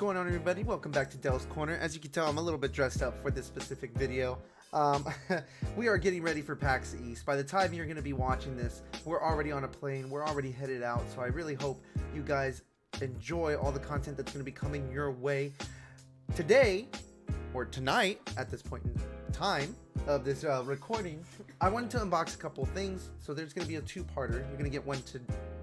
going on, everybody? Welcome back to Dell's Corner. As you can tell, I'm a little bit dressed up for this specific video. We are getting ready for PAX East. By the time you're going to be watching this, we're already on a plane. We're already headed out. So I really hope you guys enjoy all the content that's going to be coming your way today, or tonight at this point in time of this recording. I wanted to unbox a couple of things. So there's going to be a two-parter. You're going to get one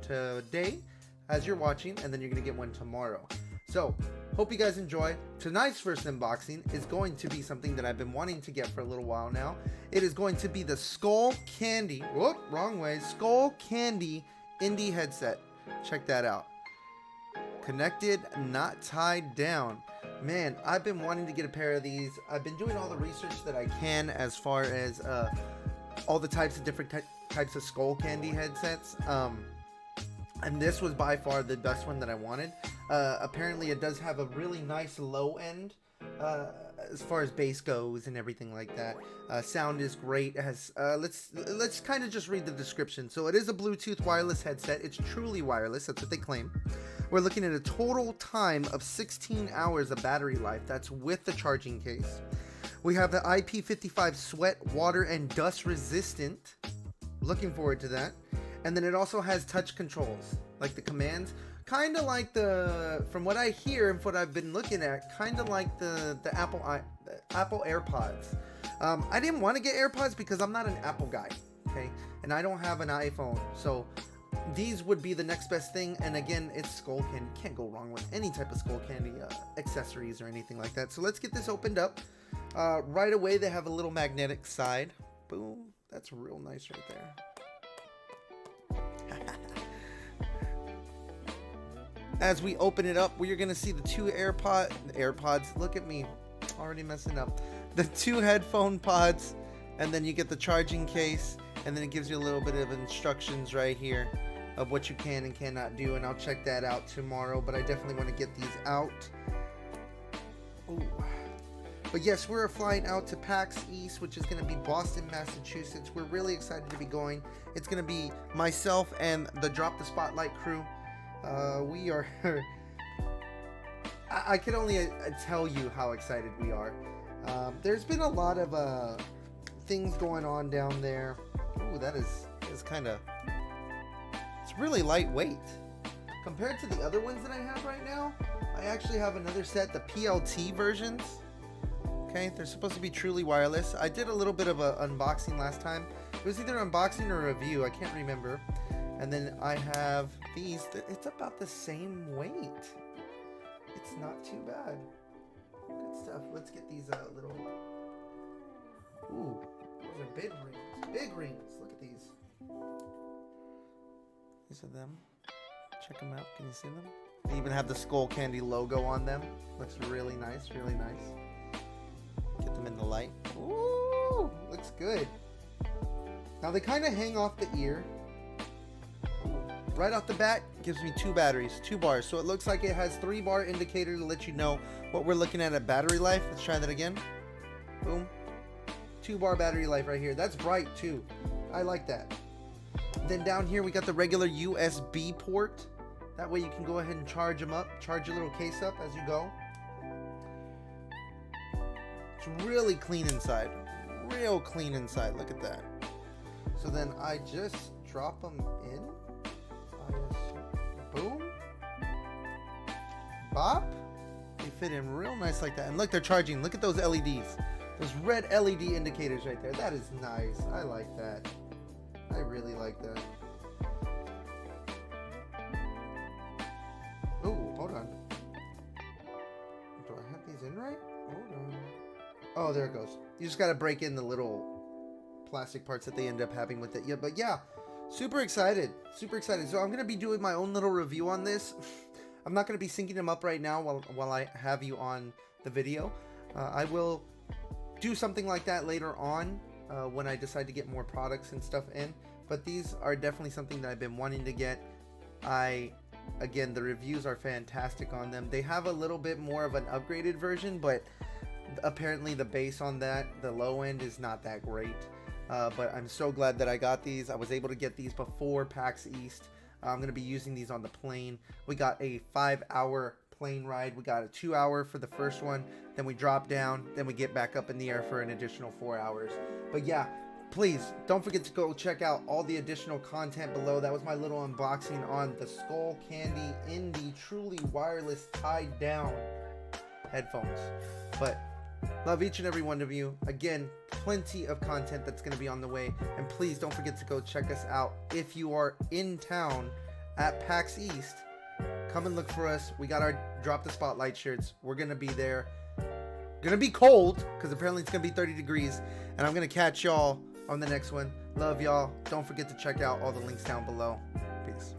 today as you're watching, and then you're going to get one tomorrow. So, hope you guys enjoy. Tonight's first unboxing is going to be something that I've been wanting to get for a little while now. It is going to be the Skullcandy, whoop, wrong way, Skullcandy Indy headset. Check that out. Connected, not tied down. Man, I've been wanting to get a pair of these. I've been doing all the research that I can as far as all the types of different types of Skullcandy headsets. And this was by far the best one that I wanted. Apparently it does have a really nice low end as far as bass goes and everything like that. Sound is great. It has let's kind of just read the description. So it is a Bluetooth wireless headset. It's truly wireless. That's what they claim. We're looking at a total time of 16 hours of battery life. That's with the charging case. We have the IP55 sweat, water, and dust resistant. Looking forward to that. And then it also has touch controls, like the commands, kind of like from what I hear and what I've been looking at, kind of like the Apple AirPods. I didn't want to get AirPods because I'm not an Apple guy, okay? And I don't have an iPhone, so these would be the next best thing. And again, it's Skullcandy. Can't go wrong with any type of Skullcandy accessories or anything like that. So let's get this opened up. Right away, they have a little magnetic side. Boom. That's real nice right there. As we open it up, we're gonna see the two AirPods. Look at me, already messing up. The two headphone pods, and then you get the charging case, and then it gives you a little bit of instructions right here of what you can and cannot do, and I'll check that out tomorrow. But I definitely want to get these out. Ooh. But yes, we're flying out to PAX East, which is going to be Boston, Massachusetts. We're really excited to be going. It's going to be myself and the Drop the Spotlight crew. We are... I can only tell you how excited we are. There's been a lot of things going on down there. Ooh, that is kind of... It's really lightweight. Compared to the other ones that I have right now, I actually have another set, the PLT versions. Okay, they're supposed to be truly wireless. I did a little bit of an unboxing last time. It was either unboxing or a review, I can't remember. And then I have these. It's about the same weight. It's not too bad. Good stuff. Let's get these little... Ooh, those are big rings. Big rings. Look at these. These are them. Check them out. Can you see them? They even have the Skullcandy logo on them. Looks really nice, really nice. Get them in the light. Ooh, looks good. Now they kind of hang off the ear. Right off the bat, gives me two batteries, 2 bars. So it looks like it has 3-bar indicator to let you know what we're looking at battery life. Let's try that again. Boom. 2-bar battery life right here. That's bright too. I like that. Then down here we got the regular USB port. That way you can go ahead and charge them up. Charge your little case up as you go. It's really clean inside. Real clean inside. Look at that. So then I just drop them in. Boom. Bop. They fit in real nice like that. And look, they're charging. Look at those LEDs. Those red LED indicators right there. That is nice. I like that. I really like that. Oh, hold on. Do I have these in right? Hold on. Oh, there it goes. You just got to break in the little plastic parts that they end up having with it. Yeah, but yeah, super excited. Super excited. So I'm going to be doing my own little review on this. I'm not going to be syncing them up right now while I have you on the video. I will do something like that later on when I decide to get more products and stuff in. But these are definitely something that I've been wanting to get. Again, the reviews are fantastic on them. They have a little bit more of an upgraded version, but apparently the bass on that, the low end, is not that great. But I'm so glad that I got these. I was able to get these before PAX East. I'm going to be using these on the plane. We got a 5-hour plane ride. We got a 2-hour for the first one, then we drop down, then we get back up in the air for an additional 4 hours. But yeah, please don't forget to go check out all the additional content below. That was my little unboxing on the Skullcandy Indy truly wireless tied down headphones. But love each and every one of you. Again, plenty of content that's going to be on the way. And please don't forget to go check us out. If you are in town at PAX East, come and look for us. We got our Drop the Spotlight shirts. We're going to be there. Gonna be cold because apparently it's going to be 30 degrees. And I'm going to catch y'all on the next one. Love y'all. Don't forget to check out all the links down below. Peace.